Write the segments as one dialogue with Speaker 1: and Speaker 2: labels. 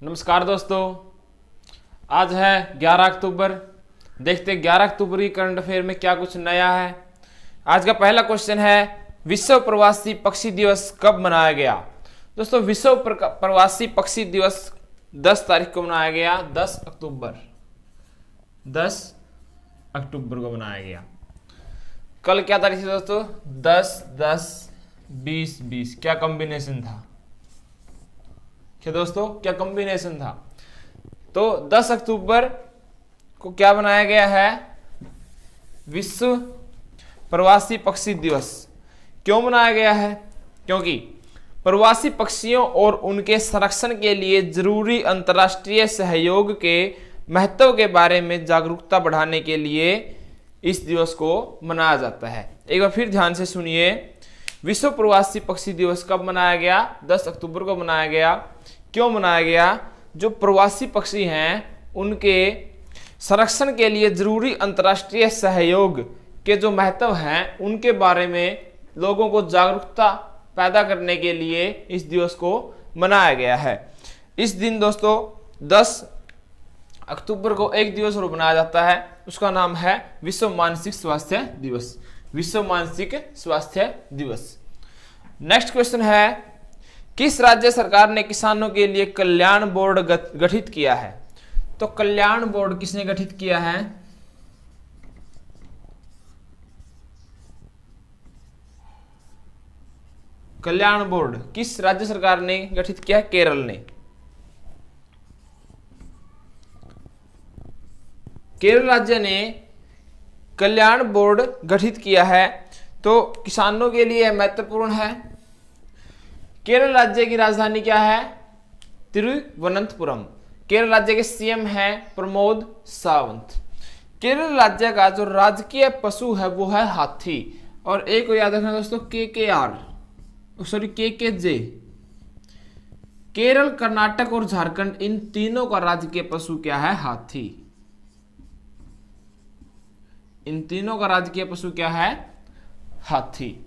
Speaker 1: नमस्कार दोस्तों, आज है 11 अक्टूबर। देखते 11 अक्टूबर की करंट अफेयर में क्या कुछ नया है। आज का पहला क्वेश्चन है, विश्व प्रवासी पक्षी दिवस कब मनाया गया। दोस्तों, विश्व प्रवासी पक्षी दिवस 10 तारीख को मनाया गया। 10 अक्टूबर को मनाया गया। कल क्या तारीख थी दोस्तों? 10-10-20-20। क्या कॉम्बिनेशन था? क्या दोस्तों, क्या कॉम्बिनेशन था? तो 10 अक्टूबर को क्या बनाया गया है? विश्व प्रवासी पक्षी दिवस। क्यों मनाया गया है? क्योंकि प्रवासी पक्षियों और उनके संरक्षण के लिए जरूरी अंतर्राष्ट्रीय सहयोग के महत्व के बारे में जागरूकता बढ़ाने के लिए इस दिवस को मनाया जाता है। एक बार फिर ध्यान से सुनिए, विश्व प्रवासी पक्षी दिवस कब मनाया गया? 10 अक्टूबर को मनाया गया। क्यों मनाया गया? जो प्रवासी पक्षी हैं उनके संरक्षण के लिए जरूरी अंतर्राष्ट्रीय सहयोग के जो महत्व हैं उनके बारे में लोगों को जागरूकता पैदा करने के लिए इस दिवस को मनाया गया है। इस दिन दोस्तों 10 अक्टूबर को एक दिवस और मनाया जाता है, उसका नाम है विश्व मानसिक स्वास्थ्य दिवस। विश्व मानसिक स्वास्थ्य दिवस। नेक्स्ट क्वेश्चन है, किस राज्य सरकार ने किसानों के लिए कल्याण बोर्ड गठित किया है? तो कल्याण बोर्ड किसने गठित किया है? कल्याण बोर्ड किस राज्य सरकार ने गठित किया है? केरल ने। केरल राज्य ने कल्याण बोर्ड गठित किया है, तो किसानों के लिए महत्वपूर्ण है। केरल राज्य की राजधानी क्या है? तिरुवनंतपुरम। केरल राज्य के सीएम हैं प्रमोद सावंत। केरल राज्य का जो राजकीय पशु है वो है हाथी। और एक को याद रखना दोस्तों, KKJ। केरल, कर्नाटक और झारखंड, इन तीनों का राजकीय पशु क्या है? हाथी। इन तीनों का राजकीय पशु क्या है? हाथी।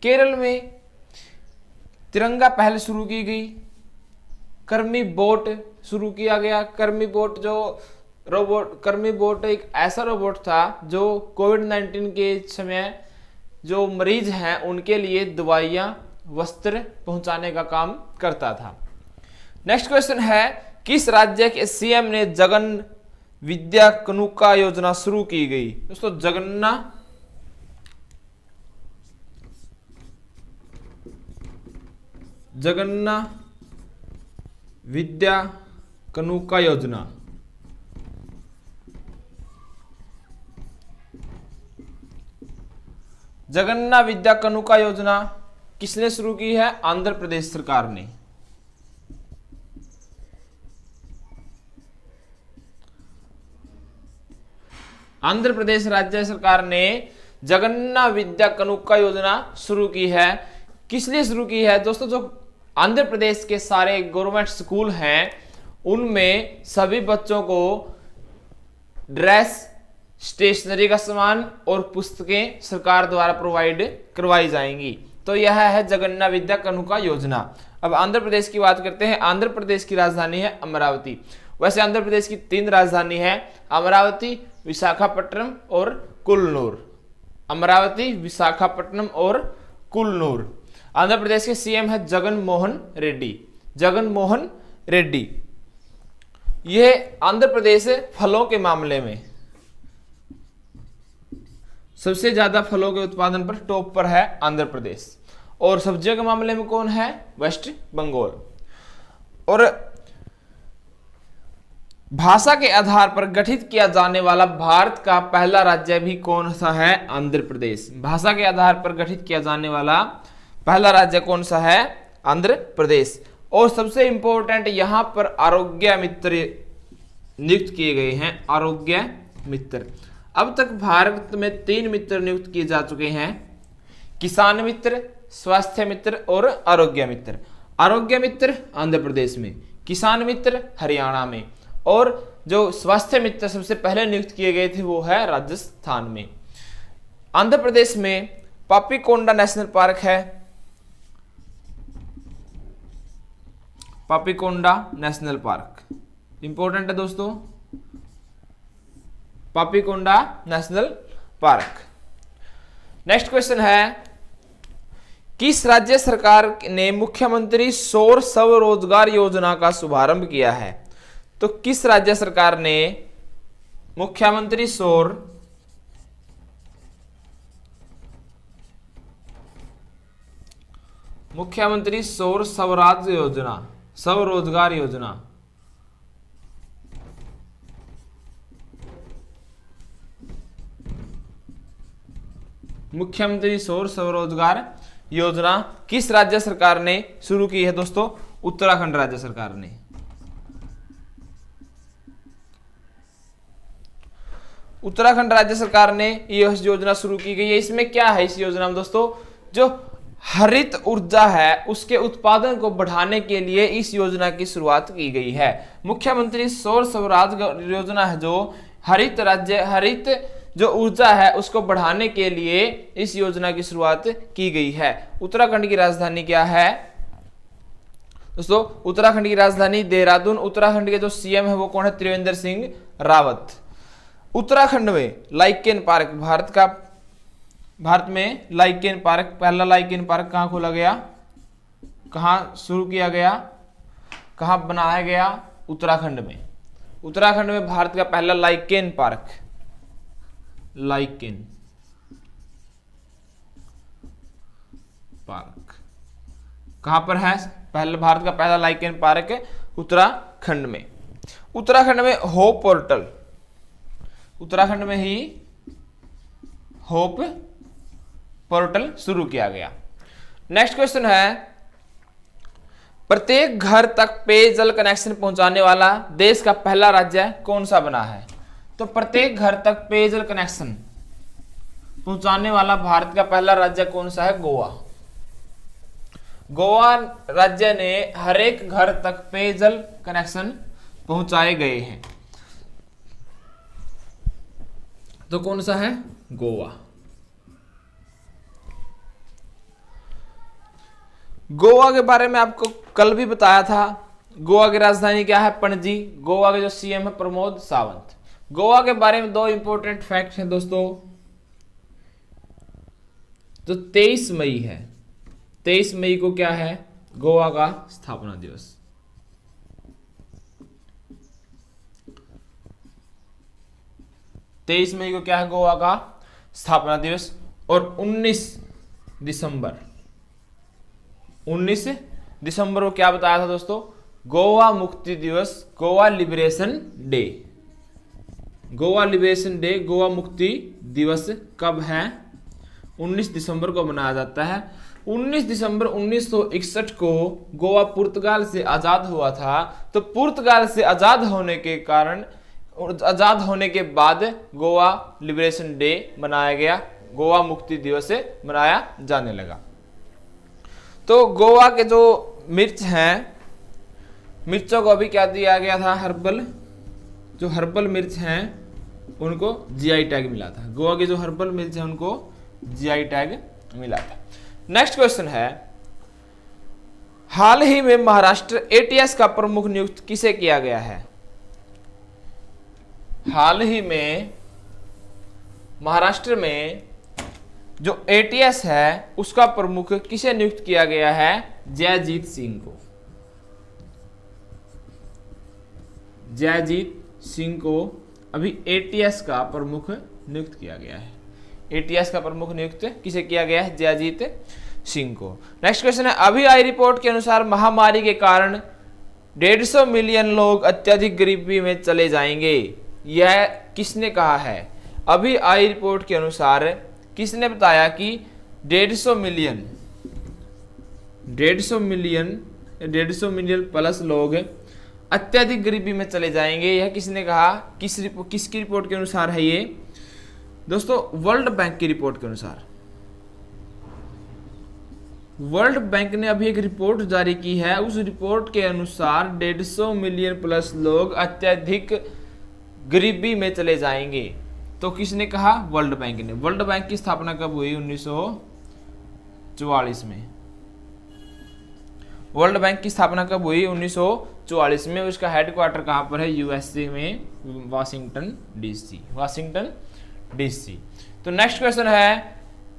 Speaker 1: केरल में तिरंगा पहल शुरू की गई। कर्मी बोट शुरू किया गया। कर्मी बोट एक ऐसा रोबोट था जो कोविड-19 के समय जो मरीज हैं उनके लिए दवाइयां, वस्त्र पहुंचाने का काम करता था। नेक्स्ट क्वेश्चन है, किस राज्य के सीएम ने जगन विद्या कानुका योजना शुरू की गई? दोस्तों, जगन्ना विद्या कानुका योजना। जगन्ना विद्या कानुका योजना किसने शुरू की है? आंध्र प्रदेश सरकार ने। आंध्र प्रदेश राज्य सरकार ने जगन्ना विद्या कानुका योजना शुरू की है। किस लिए शुरू की है? दोस्तों, जो आंध्र प्रदेश के सारे गवर्नमेंट स्कूल हैं उनमें सभी बच्चों को ड्रेस, स्टेशनरी का सामान और पुस्तकें सरकार द्वारा प्रोवाइड करवाई जाएंगी। तो यह है जगन्ना विद्या कानुका योजना। अब आंध्र प्रदेश की बात करते हैं। आंध्र प्रदेश की राजधानी है अमरावती। वैसे आंध्र प्रदेश की 3 राजधानी है, अमरावती, विशाखापट्टनम और कुल्लूर। अमरावती, विशाखापट्टनम और कुल्लूर। आंध्र प्रदेश के सीएम है जगन मोहन रेड्डी। यह आंध्र प्रदेश फलों के मामले में सबसे ज्यादा फलों के उत्पादन पर टॉप पर है आंध्र प्रदेश। और सब्जियों के मामले में कौन है? वेस्ट बंगाल। और भाषा के आधार पर गठित किया जाने वाला भारत का पहला राज्य भी कौन सा है? आंध्र प्रदेश। भाषा के आधार पर गठित किया जाने वाला पहला राज्य कौन सा है? आंध्र प्रदेश। और सबसे इंपॉर्टेंट, यहां पर आरोग्य मित्र नियुक्त किए गए हैं। आरोग्य मित्र। अब तक भारत में 3 मित्र नियुक्त किए जा चुके हैं, किसान मित्र, स्वास्थ्य मित्र और आरोग्य मित्र। आरोग्य मित्र आंध्र प्रदेश में, किसान मित्र हरियाणा में, और जो स्वास्थ्य मित्र सबसे पहले नियुक्त किए गए थे वो है राजस्थान में। आंध्र प्रदेश में पापीकोंडा नेशनल पार्क है, पापीकोंडा नेशनल पार्क, इंपॉर्टेंट है दोस्तों, Papikonda national park. Next question है, किस राज्य सरकार ने मुख्यमंत्री सौर स्वरोजगार योजना का शुभारंभ किया है? तो किस राज्य सरकार ने मुख्यमंत्री सौर स्वराज योजना, स्वरोजगार योजना मुख्यमंत्री सौर स्वरोजगार योजना किस राज्य सरकार ने शुरू की है दोस्तों? उत्तराखंड राज्य सरकार ने। उत्तराखंड राज्य सरकार ने यह योजना शुरू की गई है। इसमें क्या है इस योजना में दोस्तों? जो हरित ऊर्जा है उसके उत्पादन को बढ़ाने के लिए इस योजना की शुरुआत की गई है। मुख्यमंत्री सौर स्वराज योजना है जो हरित जो ऊर्जा है उसको बढ़ाने के लिए इस योजना की शुरुआत की गई है। उत्तराखंड की राजधानी क्या है दोस्तों? उत्तराखंड की राजधानी देहरादून। उत्तराखंड के जो सीएम है वो कौन है? त्रिवेंद्र सिंह रावत। उत्तराखंड में लाइकेन पार्क, भारत में लाइकेन पार्क, पहला लाइकेन पार्क कहां खोला गया, कहां शुरू किया गया, कहां बनाया गया? उत्तराखंड में। उत्तराखंड में भारत का पहला लाइकेन पार्क, लाइकेन पार्क कहां पर है? पहले भारत का पहला लाइकेन पार्क है उत्तराखंड में। उत्तराखंड में होप पोर्टल, उत्तराखंड में ही होप पोर्टल शुरू किया गया। नेक्स्ट क्वेश्चन है, प्रत्येक घर तक पेयजल कनेक्शन पहुंचाने वाला देश का पहला राज्य कौन सा बना है? तो प्रत्येक घर तक पेयजल कनेक्शन पहुंचाने वाला भारत का पहला राज्य कौन सा है? गोवा। गोवा राज्य ने हर एक घर तक पेयजल कनेक्शन पहुंचाए गए हैं। तो कौन सा है? गोवा। गोवा के बारे में आपको कल भी बताया था। गोवा की राजधानी क्या है? पणजी। गोवा के जो सीएम है प्रमोद सावंत। गोवा के बारे में दो इंपॉर्टेंट फैक्ट हैं दोस्तों। तो 23 मई है, 23 मई को क्या है? गोवा का स्थापना दिवस। 23 मई को क्या है? गोवा का स्थापना दिवस। और 19 दिसंबर को क्या बताया था दोस्तों? गोवा मुक्ति दिवस, Goa liberation day. Goa liberation day, Goa मुक्ति दिवस कब है? 19 दिसंबर को मनाया जाता है। 19 दिसंबर 1961 को गोवा पुर्तगाल से आजाद हुआ था। तो पुर्तगाल से आजाद होने के कारण, आजाद होने के बाद गोवा लिबरेशन डे मनाया गया, गोवा मुक्ति दिवस से मनाया जाने लगा। तो गोवा के जो मिर्च हैं, मिर्चों को अभी क्या दिया गया था? हर्बल, जो हर्बल मिर्च हैं उनको जीआई टैग मिला था। गोवा के जो हर्बल मिर्च हैं उनको जीआई टैग मिला था। नेक्स्ट क्वेश्चन है, हाल ही में महाराष्ट्र एटीएस का प्रमुख नियुक्त किसे किया गया है? हाल ही में महाराष्ट्र में जो एटीएस है उसका प्रमुख किसे नियुक्त किया गया है? जयजीत सिंह को। जयजीत सिंह को अभी एटीएस का प्रमुख नियुक्त किया गया है। एटीएस का प्रमुख नियुक्त किसे किया गया है? जयजीत सिंह को। नेक्स्ट क्वेश्चन है, अभी आई रिपोर्ट के अनुसार महामारी के कारण 150 मिलियन लोग अत्यधिक गरीबी में चले जाएंगे। यह किसने कहा है? अभी आई रिपोर्ट के अनुसार किसने बताया कि 150 मिलियन प्लस लोग अत्यधिक गरीबी में चले जाएंगे? यह किसने कहा? किसकी रिपोर्ट के अनुसार है ये दोस्तों? वर्ल्ड बैंक की रिपोर्ट के अनुसार। वर्ल्ड बैंक ने अभी एक रिपोर्ट जारी की है। उस रिपोर्ट के अनुसार 150 मिलियन प्लस लोग अत्यधिक गरीबी में चले जाएंगे। तो किसने कहा? वर्ल्ड बैंक ने। वर्ल्ड बैंक की स्थापना कब हुई? 1944 में। वर्ल्ड बैंक की स्थापना कब हुई? 1944 में। उसका हेडक्वार्टर कहाँ पर है? यूएसए में, वाशिंगटन डीसी, वाशिंगटन डीसी। तो नेक्स्ट क्वेश्चन है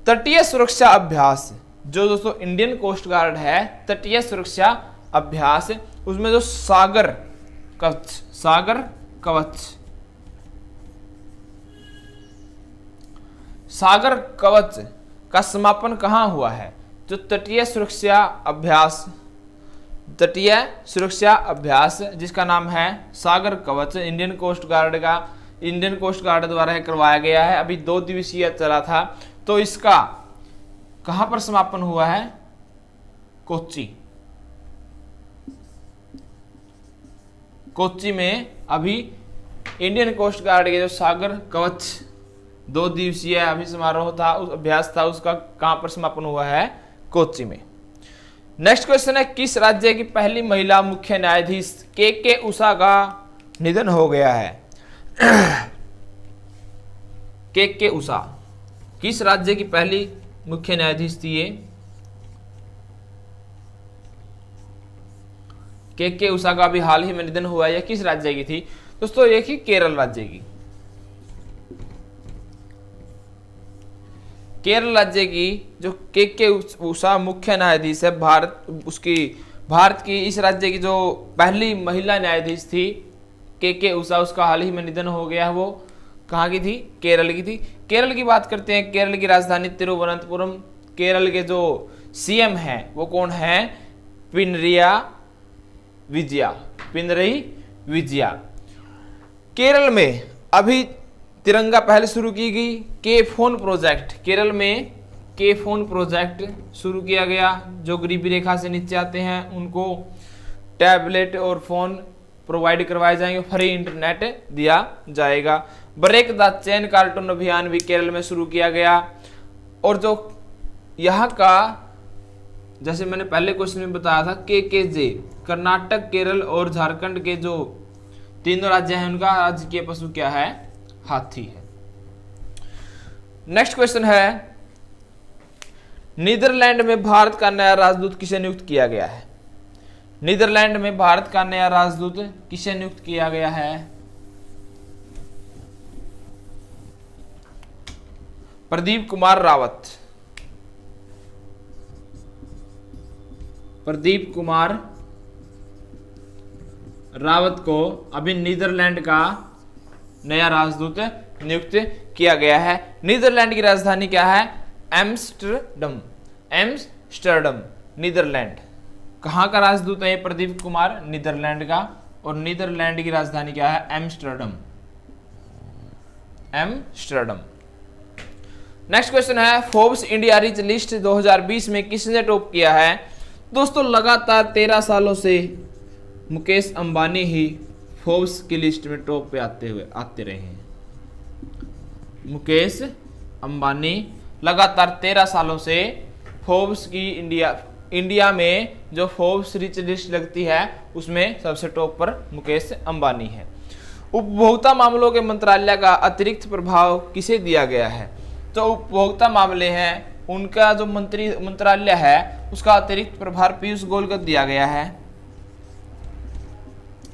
Speaker 1: तटीय सुरक्षा अभ्यास, जो दोस्तों इंडियन कोस्ट गार्ड है, तटीय सुरक्षा अभ्यास, उसमें जो सागर कवच, सागर कवच, सागर कवच का समापन कहाँ हुआ है? जो तटीय सुरक्षा अभ्यास, तटीय सुरक्षा अभ्यास जिसका नाम है सागर कवच, इंडियन कोस्ट गार्ड का, इंडियन कोस्ट गार्ड द्वारा करवाया गया है। अभी 2 दिवसीय चला था। तो इसका कहां पर समापन हुआ है? कोच्चि, कोच्चि में अभी इंडियन कोस्ट गार्ड के जो सागर कवच 2 दिवसीय अभी समारोह था, उस अभ्यास था, उसका कहां पर समापन हुआ है? कोच्चि में। नेक्स्ट क्वेश्चन है किस राज्य की पहली महिला मुख्य न्यायाधीश के उषा का निधन हो गया है? के उषा किस राज्य की पहली मुख्य न्यायाधीश थी? ये के उषा का भी हाल ही में निधन हुआ है। यह किस राज्य की थी? दोस्तों ये थी केरल राज्य की, केरल राज्य की जो के उषा मुख्य न्यायाधीश है, भारत की इस राज्य की जो पहली महिला न्यायाधीश थी के उषा, उसका हाल ही में निधन हो गया है। वो कहाँ की थी? केरल की थी। केरल की बात करते हैं, केरल की राजधानी तिरुवनंतपुरम। केरल के जो सीएम हैं वो कौन है? पिनरिया विजया, पिनरई विजया। केरल में अभी तिरंगा पहले शुरू की गई, के फोन प्रोजेक्ट, केरल में के फोन प्रोजेक्ट शुरू किया गया। जो गरीबी रेखा से नीचे आते हैं उनको टैबलेट और फोन प्रोवाइड करवाए जाएंगे, फ्री इंटरनेट दिया जाएगा। ब्रेक द चेन कार्टून अभियान भी केरल में शुरू किया गया। और जो यहाँ का, जैसे मैंने पहले क्वेश्चन में बताया था, के कर्नाटक, केरल और झारखंड के जो तीनों राज्य हैं उनका राजकीय पशु क्या है? हाथी है। नेक्स्ट क्वेश्चन है नीदरलैंड में भारत का नया राजदूत किसे नियुक्त किया गया है? नीदरलैंड में भारत का नया राजदूत किसे नियुक्त किया गया है? प्रदीप कुमार रावत, प्रदीप कुमार रावत को अभी नीदरलैंड का नया राजदूत नियुक्त किया गया है। नीदरलैंड की राजधानी क्या है? Amsterdam, Amsterdam, Netherland. कहाँ का राजदूत है प्रदीप कुमार? नीदरलैंड का। और नीदरलैंड की राजधानी क्या है? Amsterdam, Amsterdam. नेक्स्ट क्वेश्चन है फोर्ब्स इंडिया रिच लिस्ट 2020 में किसने टॉप किया है? दोस्तों लगातार 13 सालों से मुकेश अंबानी ही फोर्ब्स की लिस्ट में टॉप पे आते रहे हैं। मुकेश अंबानी लगातार 13 सालों से फोर्ब्स की इंडिया में जो फोर्ब्स रिच लिस्ट लगती है उसमें सबसे टॉप पर मुकेश अंबानी है। उपभोक्ता मामलों के मंत्रालय का अतिरिक्त प्रभाव किसे दिया गया है? तो उपभोक्ता मामले हैं उनका जो मंत्रालय है उसका अतिरिक्त प्रभार पीयूष गोयल को दिया गया है,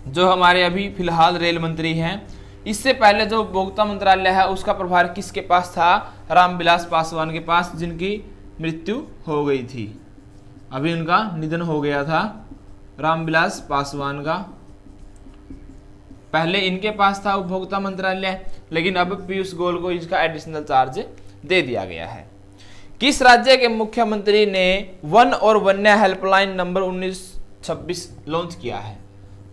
Speaker 1: जो हमारे अभी फिलहाल रेल मंत्री हैं। इससे पहले जो उपभोक्ता मंत्रालय है उसका प्रभार किसके पास था? रामविलास पासवान के पास, जिनकी मृत्यु हो गई थी। अभी उनका निधन हो गया था रामविलास पासवान का। पहले इनके पास था उपभोक्ता मंत्रालय, लेकिन अब पीयूष गोयल को इसका एडिशनल चार्ज दे दिया गया है। किस राज्य के मुख्यमंत्री ने वन और वन्य हेल्पलाइन नंबर 1926 लॉन्च किया है?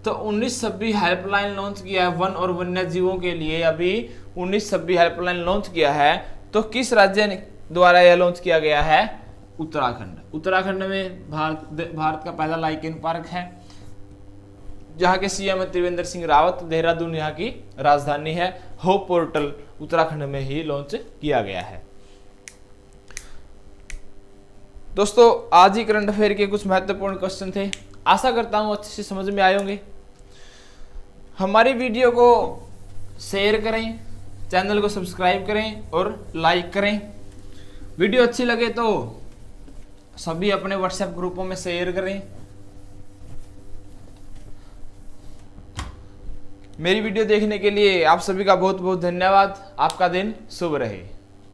Speaker 1: तो 1926 हेल्पलाइन लॉन्च किया है वन और वन्य जीवों के लिए। अभी 1926 हेल्पलाइन लॉन्च किया है, तो किस राज्य द्वारा यह लॉन्च किया गया है? उत्तराखंड। उत्तराखंड में भारत का पहला लाइकेन पार्क है, जहाँ के सीएम त्रिवेंद्र सिंह रावत। देहरादून यहाँ की राजधानी है। होप पोर्टल उत्तराखंड में ही लॉन्च किया गया है। दोस्तों आज ही करंट अफेयर के कुछ महत्वपूर्ण क्वेश्चन थे, आशा करता हूँ अच्छे से समझ में आए होंगे। हमारी वीडियो को शेयर करें, चैनल को सब्सक्राइब करें और लाइक करें। वीडियो अच्छी लगे तो सभी अपने व्हाट्सएप ग्रुपों में शेयर करें मेरी वीडियो देखने के लिए आप सभी का बहुत बहुत धन्यवाद। आपका दिन शुभ रहे।